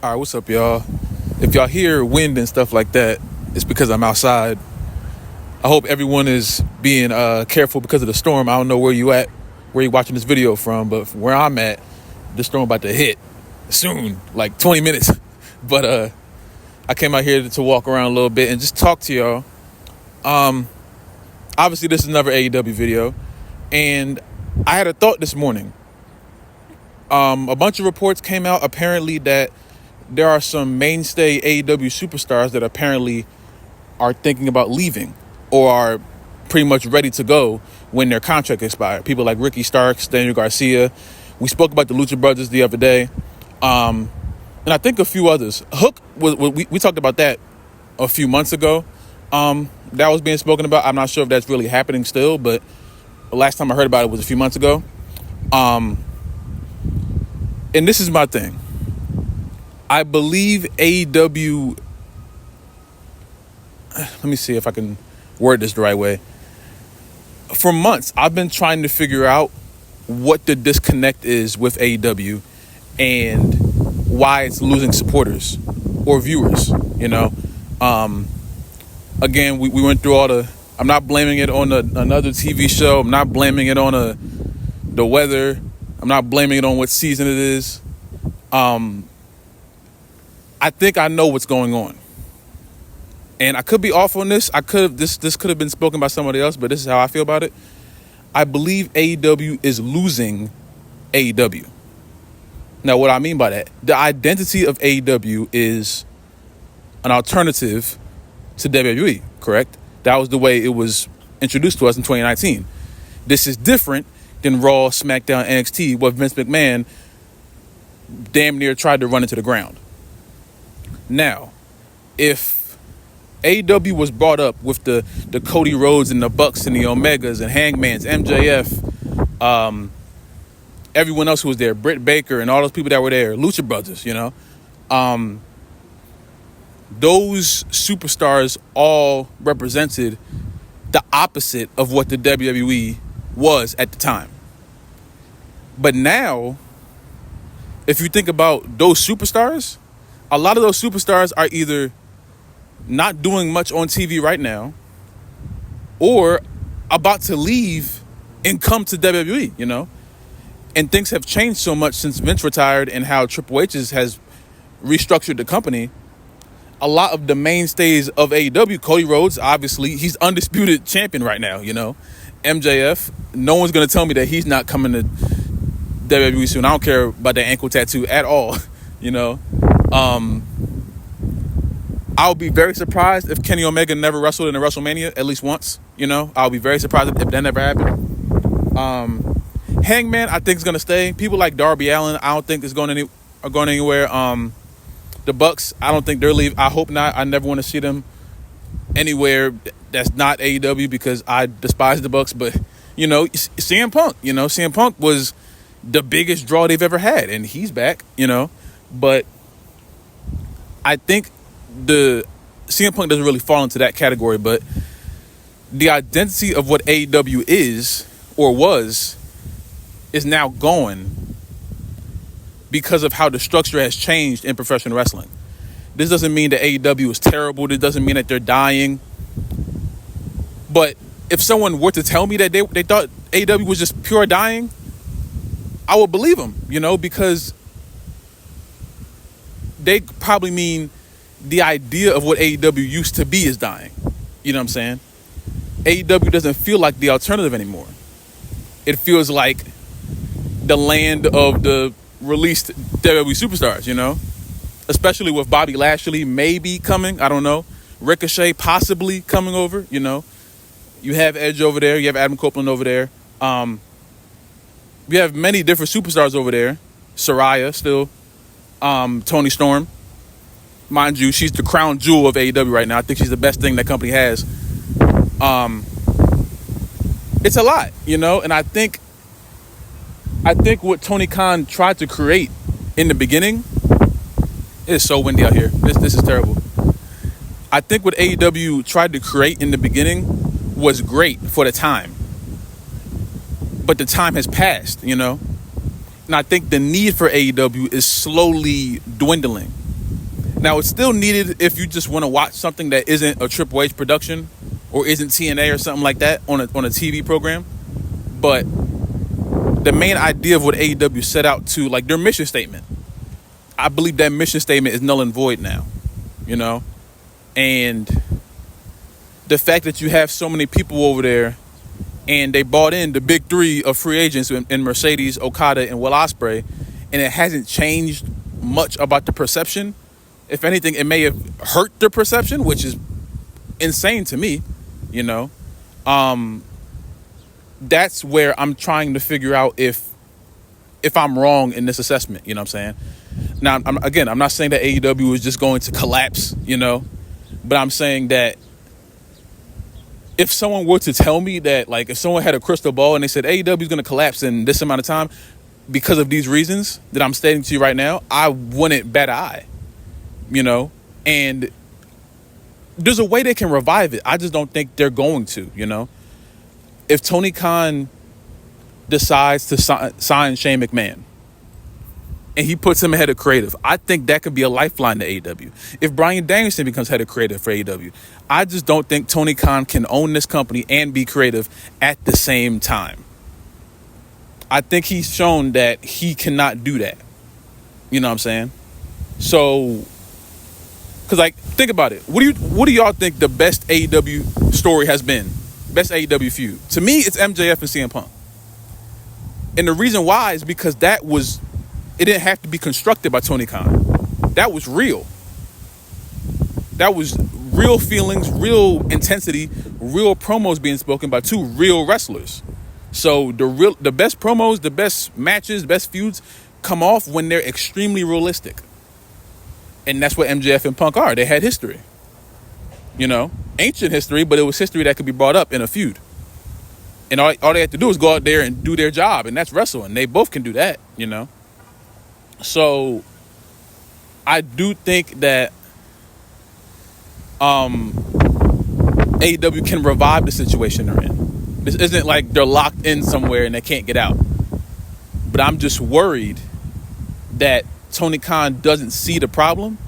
All right, what's up, y'all? If y'all hear wind and stuff like that, it's because I'm outside. I hope everyone is being careful because of the storm. I don't know where you at, where you watching this video from, but from where I'm at, the storm about to hit soon, like 20 minutes. But I came out here to walk around a little bit and just talk to y'all. Obviously, this is another AEW video, and I had a thought this morning. A bunch of reports came out apparently that there are some mainstay AEW superstars that apparently are thinking about leaving or are pretty much ready to go when their contract expires. People like Ricky Starks, Daniel Garcia. We spoke about the Lucha Brothers the other day. And I think a few others. Hook, we talked about that a few months ago. That was being spoken about. I'm not sure if that's really happening still, but the last time I heard about it was a few months ago. And this is my thing. I believe AEW, let me see if I can word this the right way. For months, I've been trying to figure out what the disconnect is with AEW and why it's losing supporters or viewers, you know. Again, we went through all the, I'm not blaming it on another TV show. I'm not blaming it on the weather. I'm not blaming it on what season it is. I think I know what's going on. And I could be off on this. This could have been spoken by somebody else, but this is how I feel about it. I believe AEW is losing AEW. Now, what I mean by that, the identity of AEW is an alternative to WWE, correct? That was the way it was introduced to us in 2019. This is different than Raw, SmackDown, NXT, what Vince McMahon damn near tried to run into the ground. Now, if AEW was brought up with the Cody Rhodes and the Bucks and the Omegas and Hangmans, MJF, everyone else who was there, Britt Baker and all those people that were there, Lucha Brothers, you know, those superstars all represented the opposite of what the WWE was at the time. But now, if you think about those superstars, a lot of those superstars are either not doing much on TV right now or about to leave and come to WWE, you know? And things have changed so much since Vince retired and how Triple H has restructured the company. A lot of the mainstays of AEW, Cody Rhodes, obviously, he's undisputed champion right now, you know? MJF, no one's going to tell me that he's not coming to WWE soon. I don't care about that ankle tattoo at all, you know? I'll be very surprised if Kenny Omega never wrestled in a WrestleMania at least once. You know, I'll be very surprised if that never happened. Hangman, I think is gonna stay. People like Darby Allin, I don't think is going anywhere. The Bucks, I don't think they're leaving. I hope not. I never want to see them anywhere that's not AEW because I despise the Bucks. But you know, CM Punk. You know, CM Punk was the biggest draw they've ever had, and he's back. You know, but I think the CM Punk doesn't really fall into that category, but the identity of what AEW is or was is now gone because of how the structure has changed in professional wrestling. This doesn't mean that AEW is terrible. This doesn't mean that they're dying. But if someone were to tell me that they thought AEW was just pure dying, I would believe them, you know, because they probably mean the idea of what AEW used to be is dying. You know what I'm saying? AEW doesn't feel like the alternative anymore. It feels like the land of the released WWE superstars, you know? Especially with Bobby Lashley maybe coming, I don't know. Ricochet possibly coming over, you know? You have Edge over there. You have Adam Copeland over there. You have many different superstars over there. Saraya still. Toni Storm. Mind you, she's the crown jewel of AEW right now. I think she's the best thing that company has. It's a lot, you know, and I think what Tony Khan tried to create in the beginning, it is so windy out here. This is terrible. I think what AEW tried to create in the beginning was great for the time. But the time has passed, you know. And I think the need for AEW is slowly dwindling. Now, it's still needed if you just want to watch something that isn't a Triple H production or isn't TNA or something like that on a TV program. But the main idea of what AEW set out to, like their mission statement, I believe that mission statement is null and void now, you know? And the fact that you have so many people over there and they bought in the big three of free agents in Mercedes, Okada, and Will Ospreay, and it hasn't changed much about the perception. If anything, it may have hurt the perception, which is insane to me, you know? That's where I'm trying to figure out if I'm wrong in this assessment, you know what I'm saying? Now, I'm not saying that AEW is just going to collapse, you know, but I'm saying that if someone were to tell me that, like, if someone had a crystal ball and they said AEW is going to collapse in this amount of time because of these reasons that I'm stating to you right now, I wouldn't bat an eye, you know? And there's a way they can revive it. I just don't think they're going to, you know? If Tony Khan decides to sign Shane McMahon and he puts him ahead of creative, I think that could be a lifeline to AEW. If Bryan Danielson becomes head of creative for AEW, I just don't think Tony Khan can own this company and be creative at the same time. I think he's shown that he cannot do that. You know what I'm saying? So, because, like, think about it. What do y'all think the best AEW story has been? Best AEW feud? To me, it's MJF and CM Punk. And the reason why is because it didn't have to be constructed by Tony Khan. That was real. That was real feelings, real intensity, real promos being spoken by two real wrestlers. So the best promos, the best matches, the best feuds come off when they're extremely realistic. And that's what MJF and Punk are. They had history. You know, ancient history, but it was history that could be brought up in a feud. And all they have to do is go out there and do their job, and that's wrestling. They both can do that, you know. So I do think that AEW can revive the situation they're in. This isn't like they're locked in somewhere and they can't get out. But I'm just worried that Tony Khan doesn't see the problem,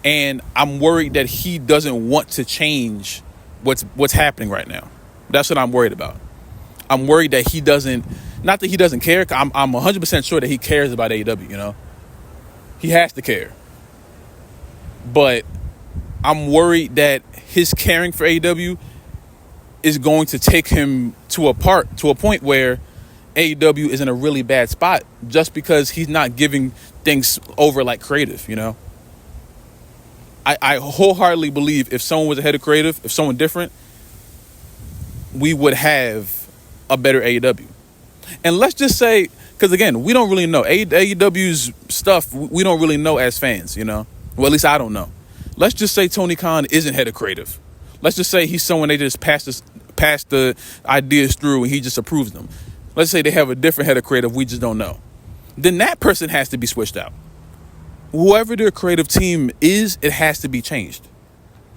and I'm worried that he doesn't want to change what's happening right now. That's what I'm worried about. I'm worried that he doesn't, not that he doesn't care. I'm 100% sure that he cares about AEW, you know. He has to care. But I'm worried that his caring for AEW is going to take him to a point where AEW is in a really bad spot just because he's not giving things over like creative, you know. I wholeheartedly believe if someone was ahead of creative, if someone different, we would have a better AEW. And let's just say, because again, we don't really know AEW's stuff. We don't really know as fans, you know. Well, at least I don't know. Let's just say Tony Khan isn't head of creative. Let's just say he's someone they just pass the ideas through and he just approves them. Let's say they have a different head of creative we just don't know. Then that person has to be switched out. Whoever their creative team is, it has to be changed.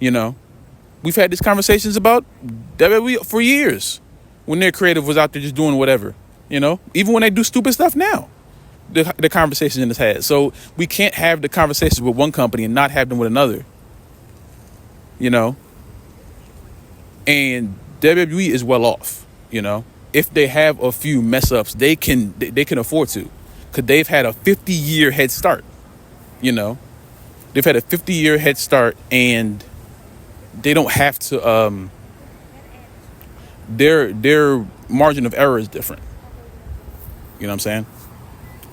You know, we've had these conversations about WWE for years when their creative was out there just doing whatever. You know, even when they do stupid stuff now, the conversation is had. So we can't have the conversations with one company and not have them with another. You know, and WWE is well off. You know, if they have a few mess ups, they can afford to, because they've had a 50-year head start. You know, they've had a 50-year head start, and they don't have to. Their margin of error is different. You know what I'm saying?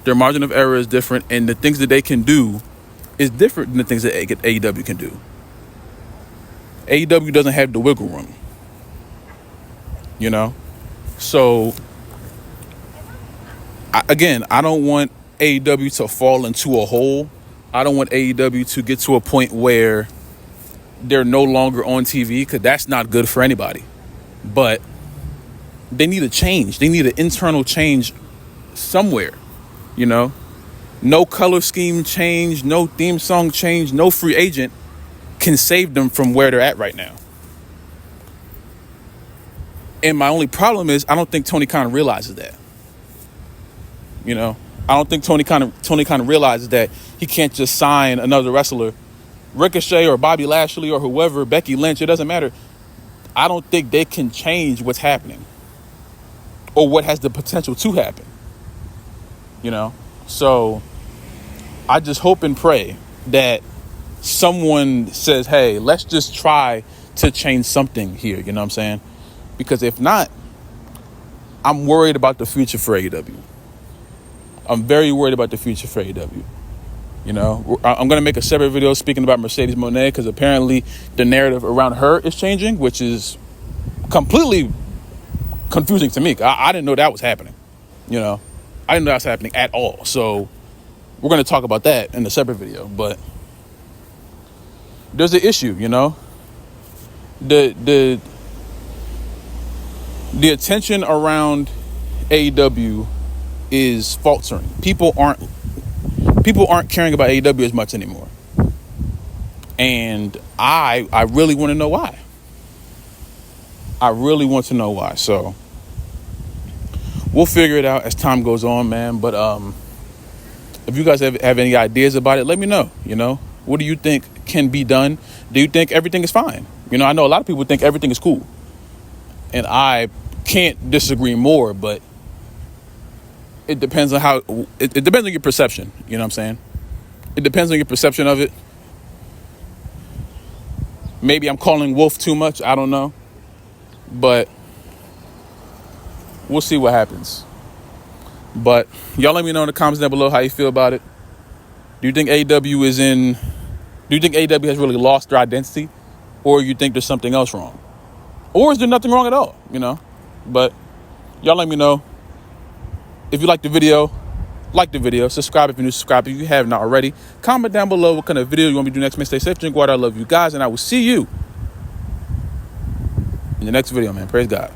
Their margin of error is different, and the things that they can do is different than the things that AEW can do. AEW doesn't have the wiggle room. You know, so I don't want AEW to fall into a hole. I don't want AEW to get to a point where they're no longer on TV, because that's not good for anybody. But they need a change. They need an internal change somewhere, you know. No color scheme change, no theme song change, no free agent can save them from where they're at right now. And my only problem is I don't think Tony Khan realizes that. You know, I don't think Tony Khan realizes that he can't just sign another wrestler Ricochet or Bobby Lashley or whoever, Becky Lynch, it doesn't matter. I don't think they can change what's happening or what has the potential to happen, you know? So I just hope and pray that someone says, hey, let's just try to change something here, you know what I'm saying? Because if not, I'm worried about the future for AEW. I'm very worried about the future for AEW. You know, I'm going to make a separate video speaking about Mercedes Moné because apparently the narrative around her is changing, which is completely confusing to me. I didn't know that was happening. You know, I didn't know that was happening at all. So we're going to talk about that in a separate video. But there's an issue, you know. The attention around AEW is faltering. People aren't caring about AEW as much anymore. And I really want to know why. I really want to know why. So we'll figure it out as time goes on, man. But if you guys have any ideas about it, let me know. You know, what do you think can be done? Do you think everything is fine? You know, I know a lot of people think everything is cool. And I can't disagree more, but it depends on how it depends on your perception. You know what I'm saying? It depends on your perception of it. Maybe I'm calling wolf too much. I don't know. But we'll see what happens. But y'all let me know in the comments down below how you feel about it. Do you think AEW has really lost their identity? Or you think there's something else wrong? Or is there nothing wrong at all? You know? But y'all let me know. If you like the video, subscribe if you're new, subscribe if you have not already. Comment down below what kind of video you want me to do next. Man, stay safe, drink water. I love you guys, and I will see you in the next video, man. Praise God.